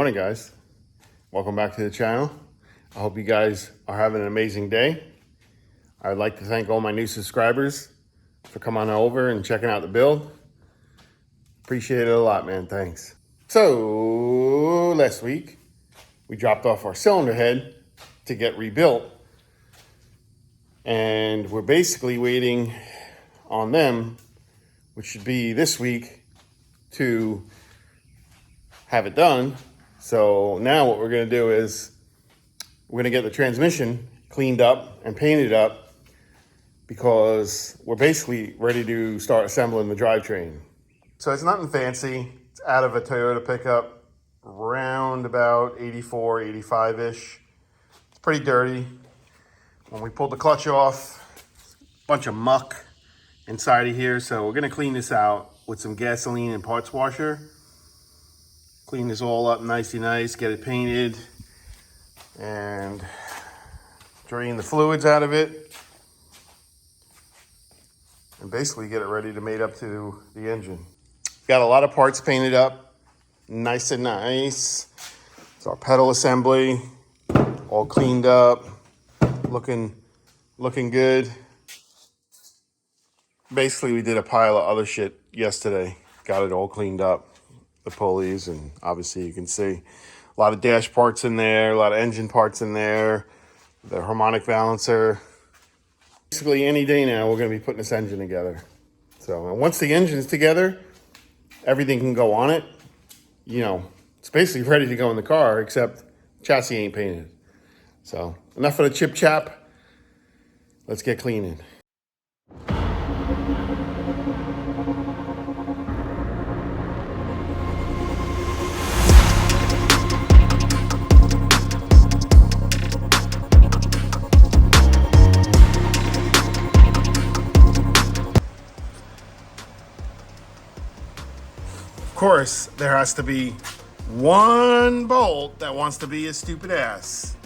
morning, guys. Welcome back to the channel. I hope you guys are having an amazing day. I'd like to thank all my new subscribers for coming over and checking out the build. Appreciate it a lot, man. Thanks. So last week we dropped off our cylinder head to get rebuilt, and we're basically waiting on them, which should be this week, to have it done. So now what we're going to do is we're going to get the transmission cleaned up and painted up, because we're basically ready to start assembling the drivetrain. So it's nothing fancy. It's out of a Toyota pickup, around about 84, 85-ish. It's pretty dirty. When we pulled the clutch off, a bunch of muck inside of here. So we're going to clean this out with some gasoline and parts washer. Clean this all up nicey nice, get it painted, and drain the fluids out of it, and basically get it ready to mate up to the engine. Got a lot of parts painted up, nice and nice. It's our pedal assembly, all cleaned up, looking good. Basically, we did a pile of other shit yesterday, got it all cleaned up. The pulleys, and obviously you can see a lot of dash parts in there, a lot of engine parts in there, the harmonic balancer. Basically any day now we're going to be putting this engine together. So and once the engine's together, everything can go on it. You know, it's basically ready to go in the car, except chassis ain't painted. So enough of the chip chap. Let's get cleaning. Of course, there has to be one bolt that wants to be a stupid ass.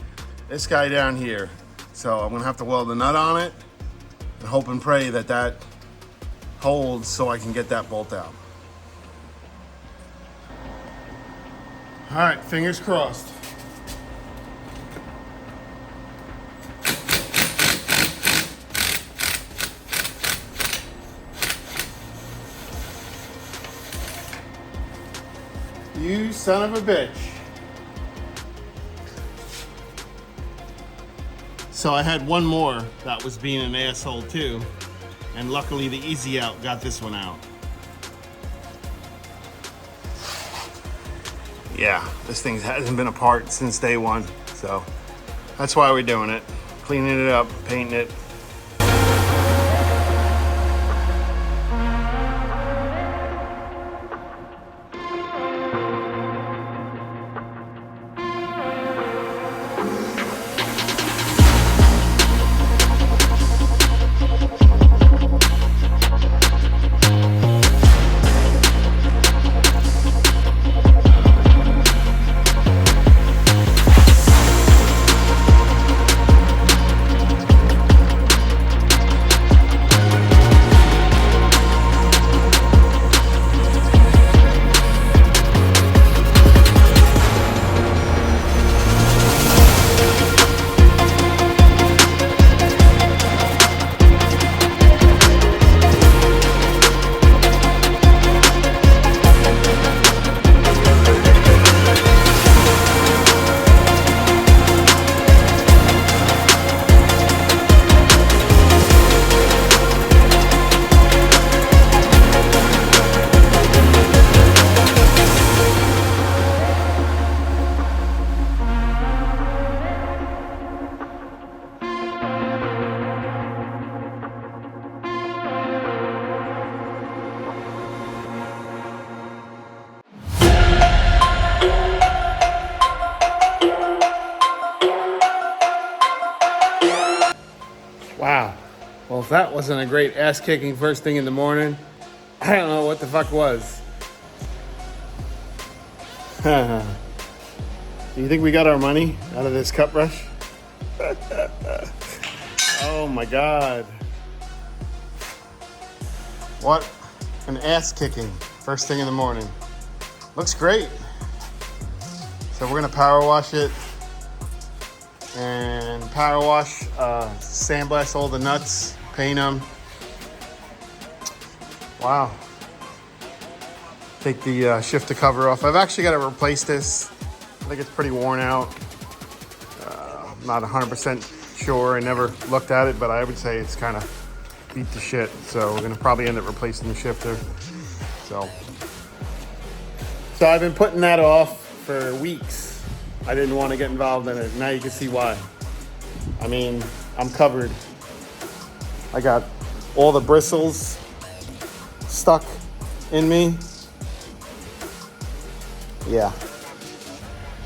This guy down here. So I'm gonna have to weld a nut on it and hope and pray that that holds so I can get that bolt out. All right, fingers crossed. You son of a bitch. So I had one more that was being an asshole too, and luckily the Easy Out got this one out. Yeah, this thing hasn't been apart since day one, so that's why we're doing it. Cleaning it up, painting it. Wow. Well, if that wasn't a great ass-kicking first thing in the morning, I don't know what the fuck was. Do you think we got our money out of this cut brush? Oh my God. What an ass kicking first thing in the morning. Looks great. So we're gonna power wash it and power wash, sandblast all the nuts, paint them. Wow. Take the shifter cover off. I've actually got to replace this. I think it's pretty worn out. I'm not 100% sure. I never looked at it, but I would say it's kind of beat to shit. So we're gonna probably end up replacing the shifter. So I've been putting that off for weeks. I didn't want to get involved in it. Now you can see why. I mean, I'm covered. I got all the bristles stuck in me. Yeah,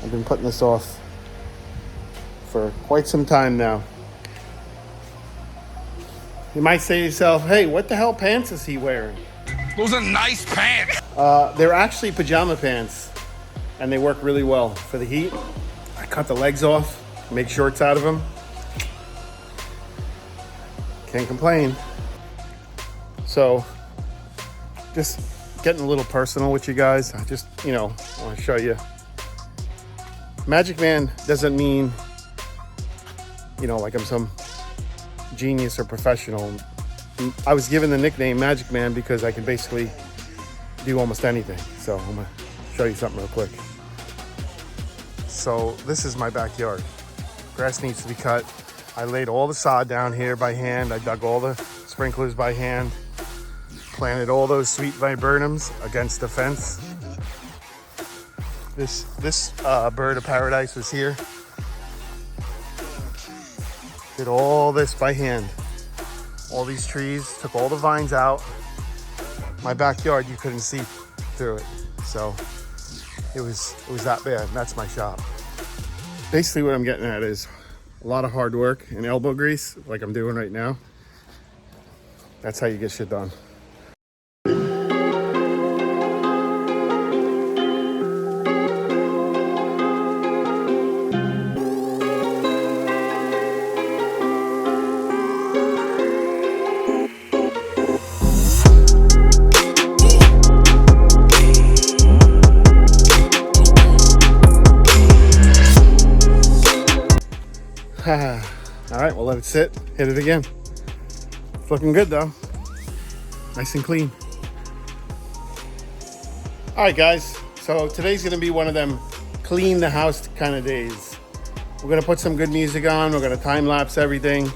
I've been putting this off for quite some time now. You might say to yourself, hey, what the hell pants is he wearing? Those are nice pants. They're actually pajama pants, and they work really well for the heat. I cut the legs off, make shorts out of them. Can't complain. So, just getting a little personal with you guys. I just, want to show you. Magic Man doesn't mean, like I'm some genius or professional. I was given the nickname Magic Man because I can basically do almost anything. So I'm gonna show you something real quick. So this is my backyard. Grass needs to be cut. I laid all the sod down here by hand. I dug all the sprinklers by hand. Planted all those sweet viburnums against the fence. This bird of paradise was here. Did all this by hand. All these trees, took all the vines out. My backyard, you couldn't see through it. So it was that bad. That's my shop. Basically what I'm getting at is a lot of hard work and elbow grease like I'm doing right now. That's how you get shit done. All right, well, let it sit. Hit it again. It's looking good though. Nice and clean. All right, guys. So today's gonna be one of them clean the house kind of days. We're gonna put some good music on. We're gonna time lapse everything.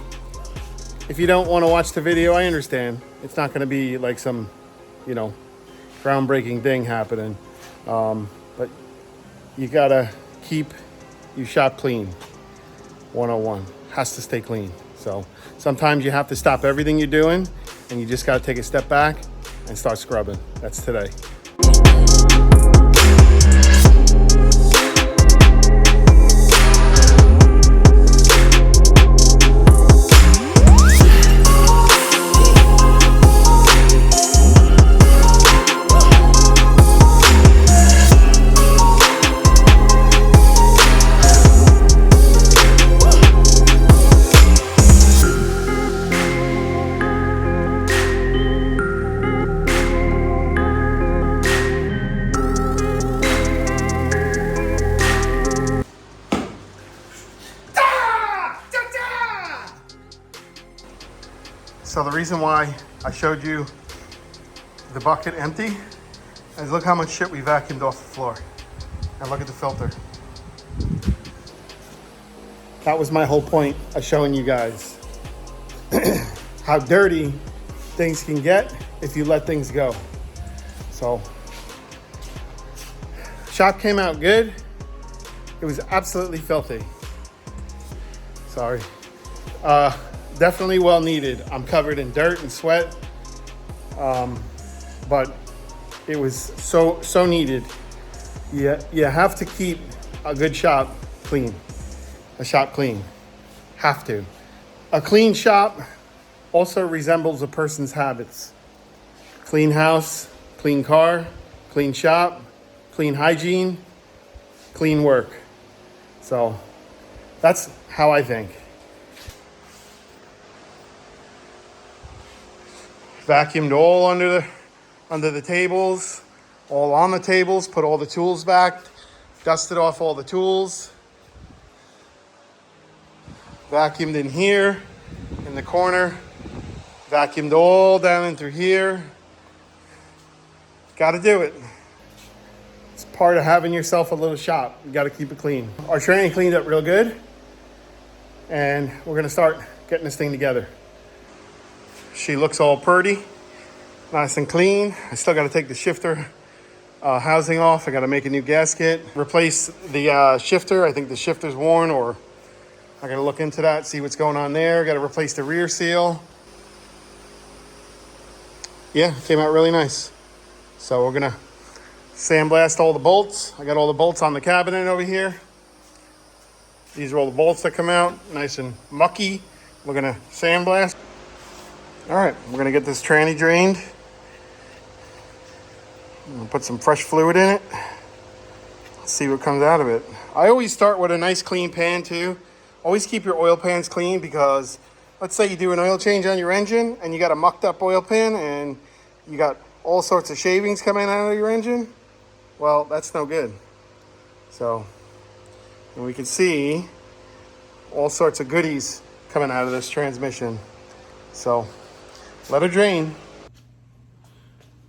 If you don't want to watch the video, I understand. It's not gonna be like some, groundbreaking thing happening. But you gotta keep your shop clean. 101 has to stay clean. So sometimes you have to stop everything you're doing and you just got to take a step back and start scrubbing. That's today. So the reason why I showed you the bucket empty is look how much shit we vacuumed off the floor. And look at the filter. That was my whole point of showing you guys how dirty things can get if you let things go. So, shop came out good. It was absolutely filthy. Sorry. Definitely well needed. I'm covered in dirt and sweat, but it was so needed. You have to keep a good shop clean. A shop clean. Have to. A clean shop also resembles a person's habits. Clean house, clean car, clean shop, clean hygiene, clean work. So that's how I think. Vacuumed all under the tables, all on the tables, put all the tools back, Dusted off all the tools. Vacuumed in here, in the corner. Vacuumed all down in through here. Got to do it. It's part of having yourself a little shop. You got to keep it clean. Our tranny cleaned up real good. And we're going to start getting this thing together. She looks all pretty, nice and clean. I still got to take the shifter housing off. I got to make a new gasket. Replace the shifter. I think the shifter's worn, or I got to look into that, see what's going on there. Got to replace the rear seal. Yeah, came out really nice. So we're gonna sandblast all the bolts. I got all the bolts on the cabinet over here. These are all the bolts that come out, nice and mucky. We're gonna sandblast. All right, we're gonna get this tranny drained. I'm gonna put some fresh fluid in it. Let's see what comes out of it. I always start with a nice clean pan too. Always keep your oil pans clean, because let's say you do an oil change on your engine and you got a mucked up oil pan and you got all sorts of shavings coming out of your engine. Well, that's no good. So, and we can see all sorts of goodies coming out of this transmission. So, let it drain.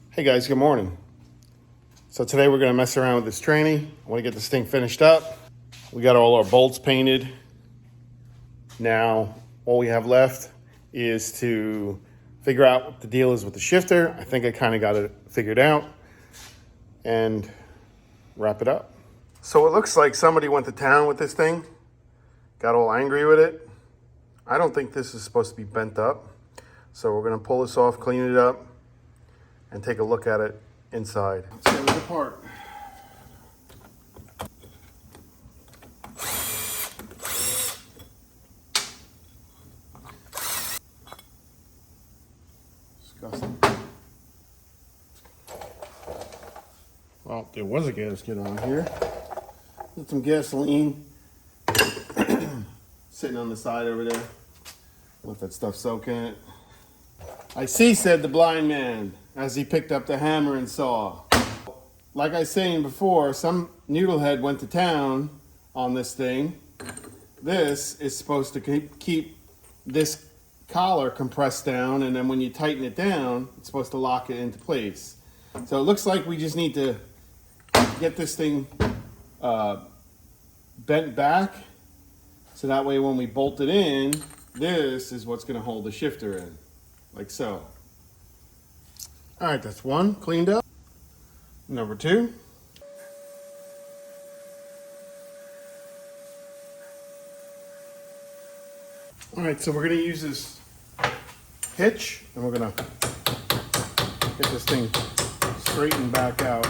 Hey guys, good morning. So today we're gonna mess around with this tranny. I wanna get this thing finished up. We got all our bolts painted. Now, all we have left is to figure out what the deal is with the shifter. I think I kind of got it figured out, and wrap it up. So it looks like somebody went to town with this thing, got all angry with it. I don't think this is supposed to be bent up. So we're gonna pull this off, clean it up, and take a look at it inside. Let's get it apart. Disgusting. Well, there was a gasket on here. Got some gasoline sitting on the side over there. Let that stuff soak in it. I see, said the blind man as he picked up the hammer and saw. Like I was saying before, some noodlehead went to town on this thing. This is supposed to keep this collar compressed down, and then when you tighten it down, it's supposed to lock it into place. So it looks like we just need to get this thing bent back, so that way when we bolt it in, this is what's going to hold the shifter in, like so. All right, that's one cleaned up. Number two. All right, so we're going to use this hitch, and we're going to get this thing straightened back out.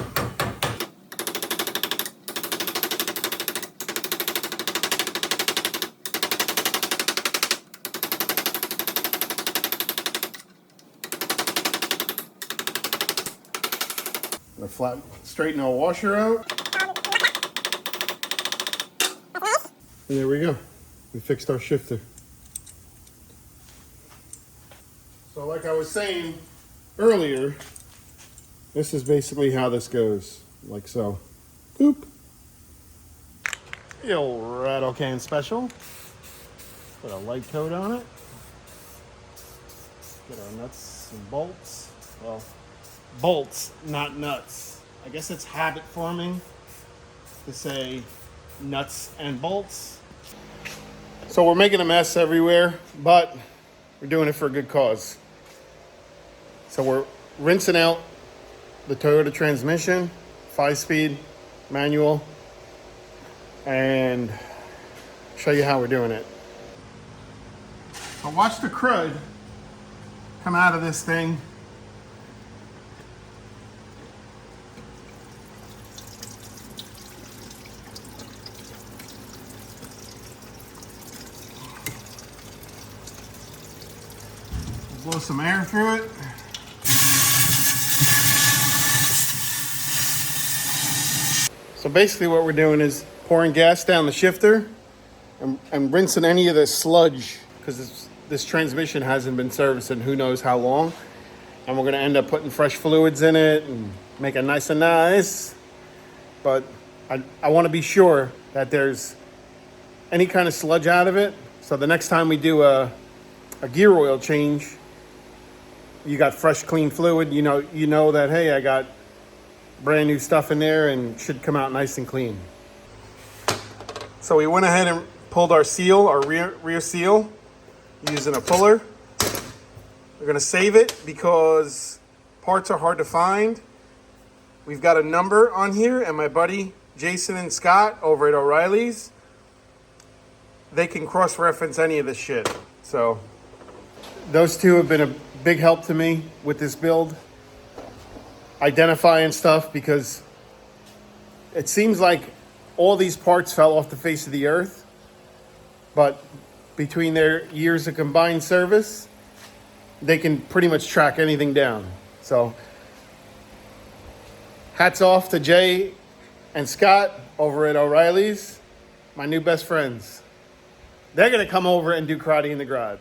Straighten our washer out. And there we go. We fixed our shifter. So like I was saying earlier, this is basically how this goes. Like so. Boop. The old rattle can special. Put a light coat on it. Get our nuts and bolts. Well, bolts, not nuts. I guess it's habit forming to say nuts and bolts. So we're making a mess everywhere, but we're doing it for a good cause. So we're rinsing out the Toyota transmission, 5-speed manual, and show you how we're doing it. So watch the crud come out of this thing. Blow some air through it. So basically what we're doing is pouring gas down the shifter and rinsing any of the sludge, because this transmission hasn't been serviced in who knows how long. And we're gonna end up putting fresh fluids in it and make it nice and nice. But I want to be sure that there's any kind of sludge out of it. So the next time we do a gear oil change, you got fresh, clean fluid. You know that, hey, I got brand new stuff in there and should come out nice and clean. So we went ahead and pulled our seal, our rear seal, using a puller. We're gonna save it because parts are hard to find. We've got a number on here, and my buddy Jason and Scott over at O'Reilly's, they can cross-reference any of this shit. So those two have been a big help to me with this build, identifying stuff, because it seems like all these parts fell off the face of the earth, but between their years of combined service, they can pretty much track anything down. So hats off to Jay and Scott over at O'Reilly's, my new best friends. They're gonna come over and do karate in the garage.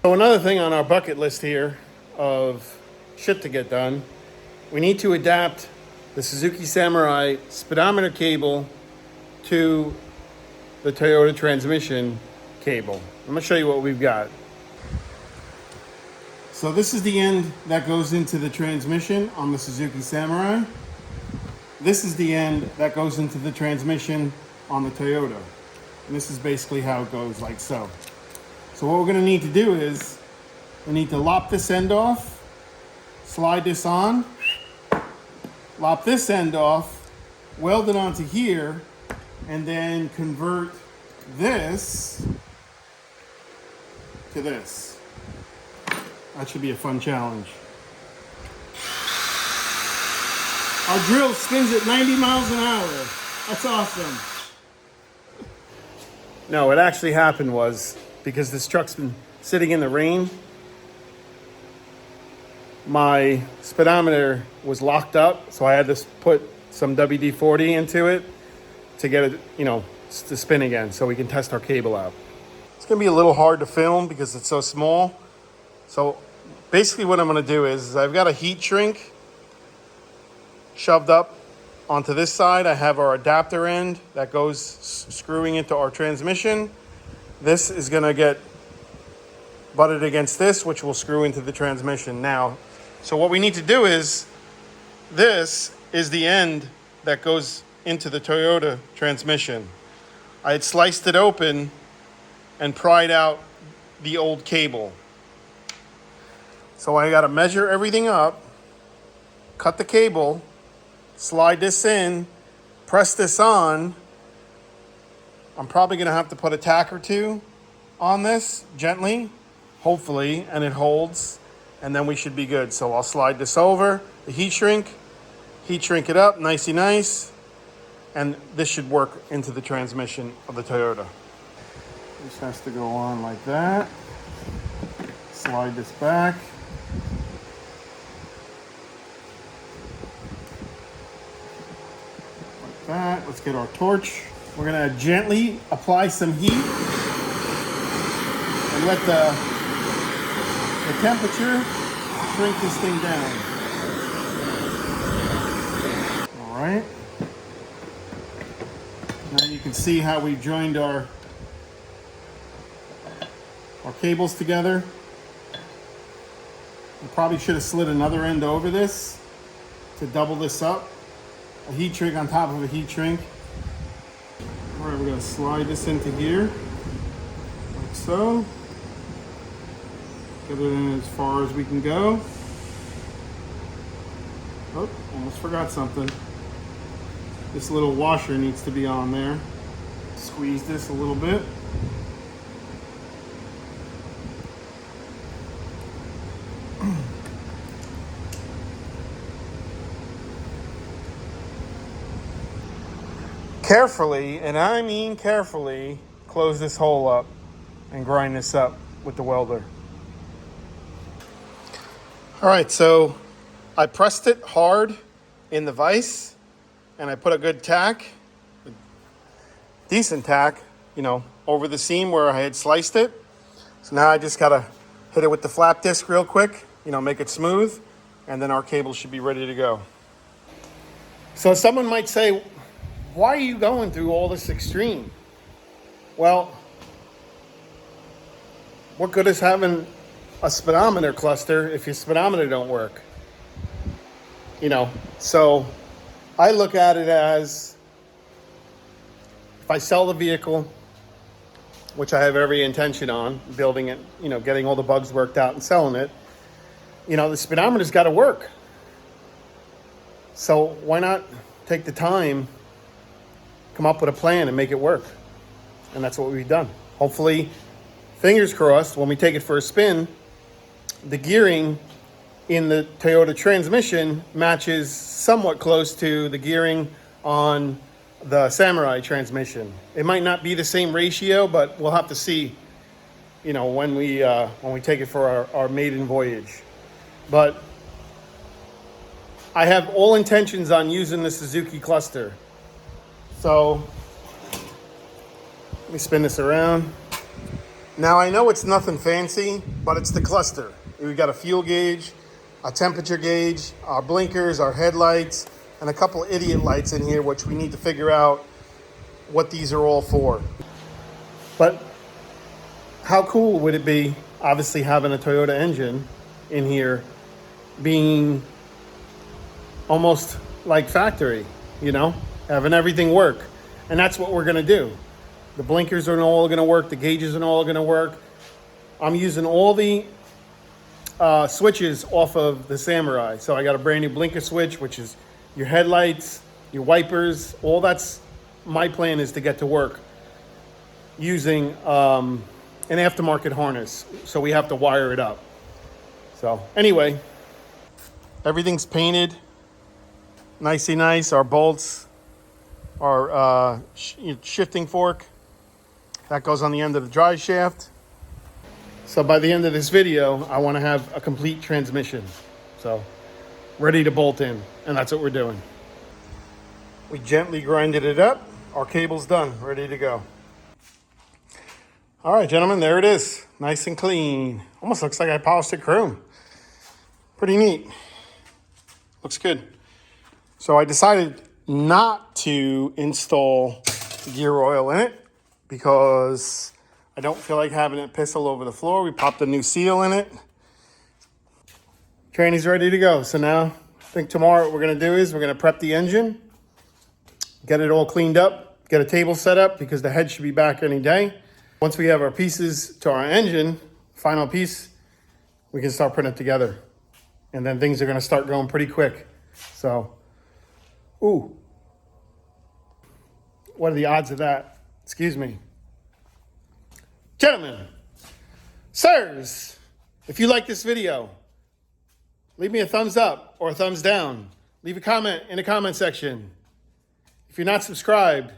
So another thing on our bucket list here of shit to get done, we need to adapt the Suzuki Samurai speedometer cable to the Toyota transmission cable. I'm gonna show you what we've got. So this is the end that goes into the transmission on the Suzuki Samurai. This is the end that goes into the transmission on the Toyota. And this is basically how it goes, like so. So what we're gonna need to do is, we need to lop this end off, slide this on, lop this end off, weld it onto here, and then convert this to this. That should be a fun challenge. Our drill spins at 90 miles an hour. That's awesome. No, what actually happened was, because this truck's been sitting in the rain, my speedometer was locked up, so I had to put some WD-40 into it to get it, to spin again, so we can test our cable out. It's gonna be a little hard to film because it's so small. So basically what I'm gonna do is I've got a heat shrink shoved up onto this side. I have our adapter end that goes screwing into our transmission. This is gonna get butted against this, which will screw into the transmission now. So what we need to do is, this is the end that goes into the Toyota transmission. I had sliced it open and pried out the old cable. So I gotta measure everything up, cut the cable, slide this in, press this on. I'm probably gonna have to put a tack or two on this gently, hopefully, and it holds, and then we should be good. So I'll slide this over the heat shrink it up nicey nice, and this should work into the transmission of the Toyota. This has to go on like that. Slide this back. Like that. Let's get our torch. We're gonna gently apply some heat and let the temperature shrink this thing down. All right. Now you can see how we've joined our cables together. We probably should have slid another end over this to double this up. A heat shrink on top of a heat shrink. All right, we're gonna slide this into here, like so. Get it in as far as we can go. Oh, almost forgot something. This little washer needs to be on there. Squeeze this a little bit. Carefully, and I mean carefully, close this hole up and grind this up with the welder. All right, so I pressed it hard in the vise and I put a good tack, a decent tack, over the seam where I had sliced it. So now I just gotta hit it with the flap disc real quick, make it smooth, and then our cable should be ready to go. So someone might say, why are you going through all this extreme? Well, what good is having a speedometer cluster if your speedometer don't work? You know, so I look at it as, if I sell the vehicle, which I have every intention on, building it, you know, getting all the bugs worked out and selling it, you know, the speedometer's got to work. So why not take the time, come up with a plan and make it work? And that's what we've done. Hopefully, fingers crossed, when we take it for a spin, the gearing in the Toyota transmission matches somewhat close to the gearing on the Samurai transmission. It might not be the same ratio, but we'll have to see, you know, when we take it for our maiden voyage. But I have all intentions on using the Suzuki cluster. So let me spin this around. Now I know it's nothing fancy, but it's the cluster. We've got a fuel gauge, a temperature gauge, our blinkers, our headlights, and a couple of idiot lights in here, which we need to figure out what these are all for. But how cool would it be, obviously having a Toyota engine in here, being almost like factory, you know, having everything work. And that's what we're gonna do. The blinkers are all gonna work, the gauges are all gonna work. I'm using all the switches off of the Samurai. So I got a brand new blinker switch, which is your headlights, your wipers, all that's, my plan is to get to work using an aftermarket harness. So we have to wire it up. So anyway, everything's painted nicey nice. Our bolts, our shifting fork, that goes on the end of the drive shaft. So by the end of this video, I want to have a complete transmission. So ready to bolt in, and that's what we're doing. We gently grinded it up. Our cable's done, ready to go. All right, gentlemen, there it is. Nice and clean. Almost looks like I polished it chrome. Pretty neat. Looks good. So I decided not to install gear oil in it because I don't feel like having it piss all over the floor. We popped a new seal in it. Tranny's ready to go. So now I think tomorrow what we're gonna do is we're gonna prep the engine, get it all cleaned up, get a table set up because the head should be back any day. Once we have our pieces to our engine, final piece, we can start putting it together. And then things are gonna start going pretty quick. So, ooh, what are the odds of that? Excuse me. Gentlemen, sirs, if you like this video, leave me a thumbs up or a thumbs down. Leave a comment in the comment section. If you're not subscribed,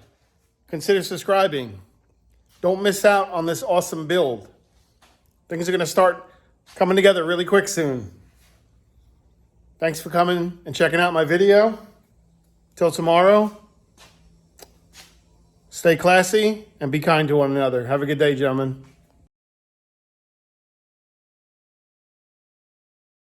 consider subscribing. Don't miss out on this awesome build. Things are gonna start coming together really quick soon. Thanks for coming and checking out my video. Till tomorrow, stay classy and be kind to one another. Have a good day, gentlemen.